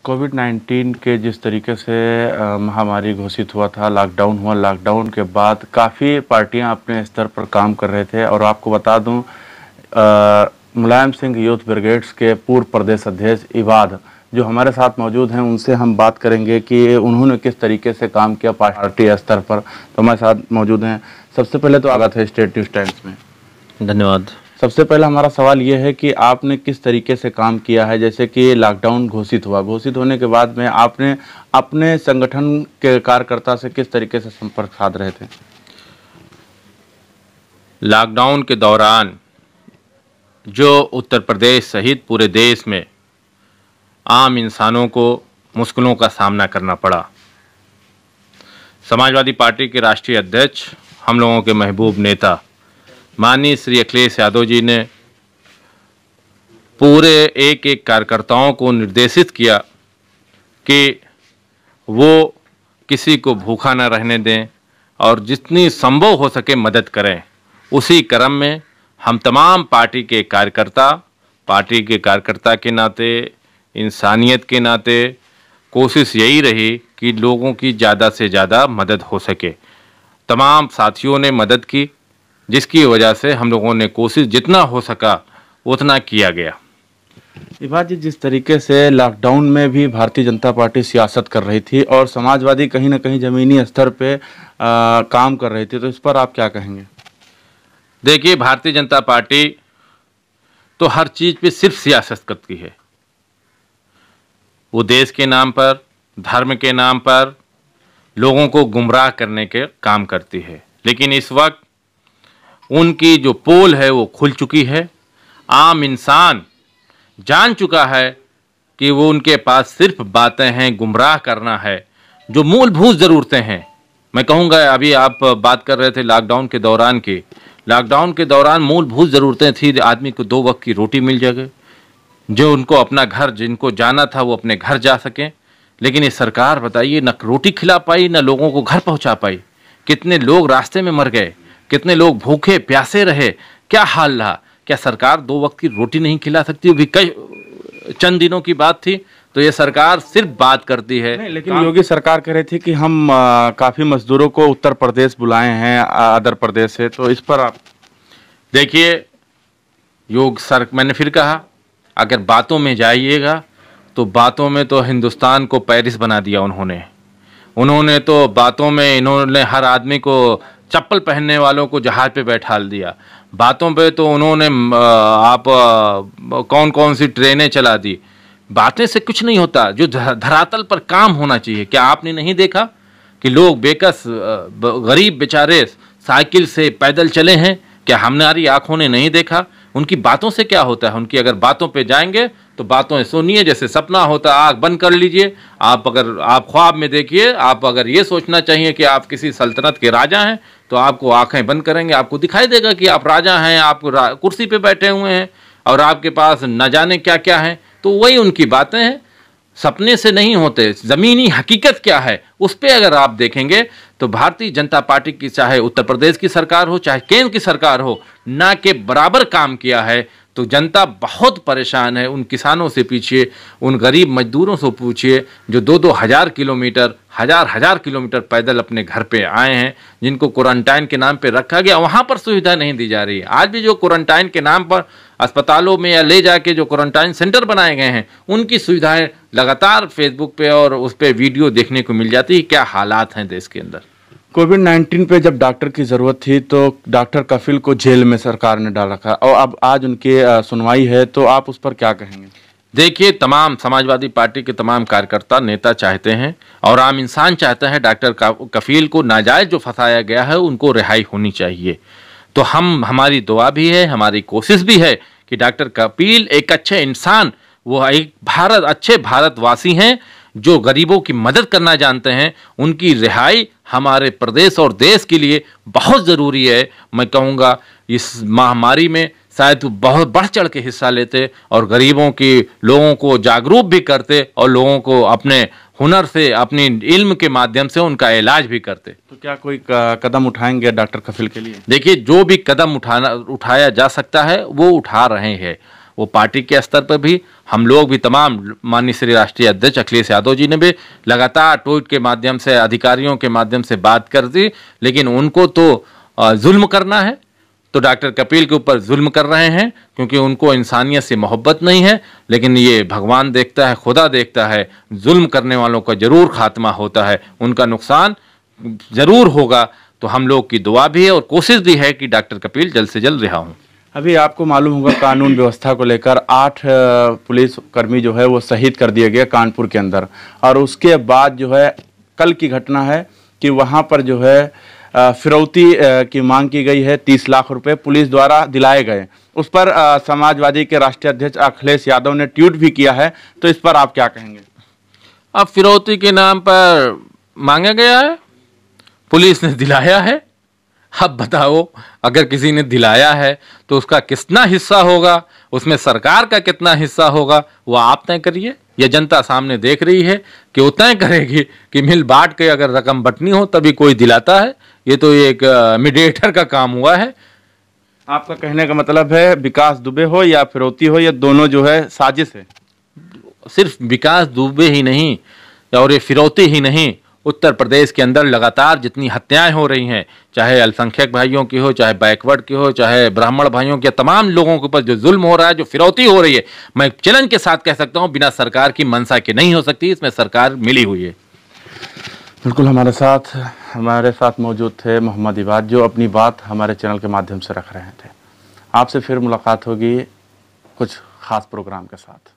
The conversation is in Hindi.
कोविड-19 के जिस तरीके से महामारी घोषित हुआ था, लॉकडाउन हुआ, लॉकडाउन के बाद काफ़ी पार्टियां अपने स्तर पर काम कर रहे थे। और आपको बता दूं, मुलायम सिंह यूथ ब्रिगेड्स के पूर्व प्रदेश अध्यक्ष इबाद जो हमारे साथ मौजूद हैं, उनसे हम बात करेंगे कि उन्होंने किस तरीके से काम किया पार्टी स्तर पर। तो हमारे साथ मौजूद हैं। सबसे पहले तो स्वागत है स्टेट न्यूज़ टाइम्स में। धन्यवाद। सबसे पहला हमारा सवाल ये है कि आपने किस तरीके से काम किया है। जैसे कि लॉकडाउन घोषित हुआ, घोषित होने के बाद में आपने अपने संगठन के कार्यकर्ता से किस तरीके से संपर्क साध रहे थे? लॉकडाउन के दौरान जो उत्तर प्रदेश सहित पूरे देश में आम इंसानों को मुश्किलों का सामना करना पड़ा, समाजवादी पार्टी के राष्ट्रीय अध्यक्ष, हम लोगों के महबूब नेता माननीय श्री अखिलेश यादव जी ने पूरे एक एक कार्यकर्ताओं को निर्देशित किया कि वो किसी को भूखा न रहने दें और जितनी संभव हो सके मदद करें। उसी क्रम में हम तमाम पार्टी के कार्यकर्ता के नाते, इंसानियत के नाते कोशिश यही रही कि लोगों की ज़्यादा से ज़्यादा मदद हो सके। तमाम साथियों ने मदद की, जिसकी वजह से हम लोगों ने कोशिश जितना हो सका उतना किया गया। इबाद जी, जिस तरीके से लॉकडाउन में भी भारतीय जनता पार्टी सियासत कर रही थी और समाजवादी कहीं ना कहीं ज़मीनी स्तर पे काम कर रही थी, तो इस पर आप क्या कहेंगे? देखिए, भारतीय जनता पार्टी तो हर चीज़ पे सिर्फ सियासत करती है। वो देश के नाम पर, धर्म के नाम पर लोगों को गुमराह करने के काम करती है। लेकिन इस वक्त उनकी जो पोल है वो खुल चुकी है। आम इंसान जान चुका है कि वो उनके पास सिर्फ बातें हैं, गुमराह करना है। जो मूलभूत ज़रूरतें हैं, मैं कहूँगा, अभी आप बात कर रहे थे लॉकडाउन के दौरान की। लॉकडाउन के दौरान मूलभूत ज़रूरतें थी, आदमी को 2 वक्त की रोटी मिल जाए, जो उनको अपना घर, जिनको जाना था वो अपने घर जा सकें। लेकिन ये सरकार, बताइए, न रोटी खिला पाई, न लोगों को घर पहुँचा पाई। कितने लोग रास्ते में मर गए, कितने लोग भूखे प्यासे रहे, क्या हाल रहा। क्या सरकार 2 वक्त की रोटी नहीं खिला सकती? वो भी कई चंद दिनों की बात थी। तो ये सरकार सिर्फ बात करती है। नहीं, लेकिन योगी सरकार कह रही थी कि हम काफ़ी मजदूरों को उत्तर प्रदेश बुलाए हैं अदर प्रदेश से, तो इस पर आप देखिए, मैंने फिर कहा, अगर बातों में जाइएगा तो बातों में तो हिंदुस्तान को पेरिस बना दिया उन्होंने तो बातों में इन्होंने हर आदमी को, चप्पल पहनने वालों को जहाज पे बैठा दिया। बातों पे तो उन्होंने कौन कौन सी ट्रेनें चला दी। बातें से कुछ नहीं होता, जो धरातल पर काम होना चाहिए। क्या आपने नहीं देखा कि लोग बेकस गरीब बेचारे साइकिल से पैदल चले हैं? क्या हमारी आंखों ने नहीं देखा? उनकी बातों से क्या होता है? उनकी अगर बातों पे जाएंगे तो बातों सुनिए, जैसे सपना होता है, आँख बंद कर लीजिए। अगर आप ख्वाब में देखिए, आप अगर ये सोचना चाहिए कि आप किसी सल्तनत के राजा हैं, तो आपको आंखें बंद करेंगे, आपको दिखाई देगा कि आप राजा हैं, आप कुर्सी पे बैठे हुए हैं और आपके पास न जाने क्या क्या है। तो वही उनकी बातें हैं, सपने से नहीं होते। ज़मीनी हकीकत क्या है उस पर अगर आप देखेंगे तो भारतीय जनता पार्टी की, चाहे उत्तर प्रदेश की सरकार हो, चाहे केंद्र की सरकार हो, ना के बराबर काम किया है। तो जनता बहुत परेशान है। उन किसानों से पूछिए, उन गरीब मजदूरों से पूछिए जो 2-2 हज़ार किलोमीटर, हज़ार किलोमीटर पैदल अपने घर पे आए हैं, जिनको क्वारंटाइन के नाम पे रखा गया, वहाँ पर सुविधा नहीं दी जा रही है। आज भी जो क्वारंटाइन के नाम पर अस्पतालों में या ले जाके जो क्वारंटाइन सेंटर बनाए गए हैं, उनकी सुविधाएं लगातार फेसबुक पे और उस पर वीडियो देखने को मिल जाती है। क्या हालात हैं देश के अंदर। कोविड-19 पे जब डॉक्टर की ज़रूरत थी तो डॉक्टर कफील को जेल में सरकार ने डाल रखा, और अब आज उनकी सुनवाई है, तो आप उस पर क्या कहेंगे? देखिए, तमाम समाजवादी पार्टी के तमाम कार्यकर्ता, नेता चाहते हैं और आम इंसान चाहता है डॉक्टर कफील को नाजायज़ जो फंसाया गया है उनको रिहाई होनी चाहिए। तो हमारी दुआ भी है, हमारी कोशिश भी है कि डॉक्टर कफील एक अच्छे इंसान, वो एक अच्छे भारतवासी हैं जो गरीबों की मदद करना जानते हैं। उनकी रिहाई हमारे प्रदेश और देश के लिए बहुत ज़रूरी है। मैं कहूँगा, इस महामारी में शायद बहुत बढ़ चढ़ के हिस्सा लेते और गरीबों की, लोगों को जागरूक भी करते और लोगों को अपने हुनर से, अपनी इल्म के माध्यम से उनका इलाज भी करते। तो क्या कोई कदम उठाएंगे डॉक्टर कफील के लिए? देखिए, जो भी कदम उठाया जा सकता है वो उठा रहे हैं। वो पार्टी के स्तर पर भी, हम लोग भी, तमाम माननीय श्री राष्ट्रीय अध्यक्ष अखिलेश यादव जी ने भी लगातार ट्वीट के माध्यम से, अधिकारियों के माध्यम से बात कर दी, लेकिन उनको तो जुल्म करना है, तो डॉक्टर कपिल के ऊपर जुल्म कर रहे हैं क्योंकि उनको इंसानियत से मोहब्बत नहीं है। लेकिन ये भगवान देखता है, खुदा देखता है, जुल्म करने वालों का जरूर खात्मा होता है, उनका नुकसान जरूर होगा। तो हम लोग की दुआ भी है और कोशिश भी है कि डॉक्टर कपिल जल्द से जल्द रिहा हों। अभी आपको मालूम होगा कानून व्यवस्था को लेकर 8 पुलिस कर्मी जो है वो शहीद कर दिए गए कानपुर के अंदर, और उसके बाद जो है कल की घटना है कि वहाँ पर जो है फिरौती की मांग की गई है। 30 लाख रुपए पुलिस द्वारा दिलाए गए। उस पर समाजवादी के राष्ट्रीय अध्यक्ष अखिलेश यादव ने ट्वीट भी किया है, तो इस पर आप क्या कहेंगे? अब फिरौती के नाम पर मांगा गया है, पुलिस ने दिलाया है। अब बताओ, अगर किसी ने दिलाया है तो उसका कितना हिस्सा होगा, उसमें सरकार का कितना हिस्सा होगा, वो आप तय करिए। यह जनता सामने देख रही है कि वो तय करेगी कि मिल बांट के अगर रकम बंटनी हो तभी कोई दिलाता है। ये तो एक मीडिएटर का काम हुआ है। आपका कहने का मतलब है विकास दुबे हो या फिरौती हो, ये दोनों जो है साजिश है। सिर्फ विकास दुबे ही नहीं और ये फिरौती ही नहीं, उत्तर प्रदेश के अंदर लगातार जितनी हत्याएं हो रही हैं, चाहे अल्पसंख्यक भाइयों की हो, चाहे बैकवर्ड की हो, चाहे ब्राह्मण भाइयों के, तमाम लोगों के ऊपर जो जुल्म हो रहा है, जो फिरौती हो रही है, मैं चैलेंज के साथ कह सकता हूं बिना सरकार की मंशा के नहीं हो सकती। इसमें सरकार मिली हुई है। बिल्कुल हमारे साथ मौजूद थे मोहम्मद इबाद, जो अपनी बात हमारे चैनल के माध्यम से रख रहे थे। आपसे फिर मुलाकात होगी कुछ खास प्रोग्राम के साथ।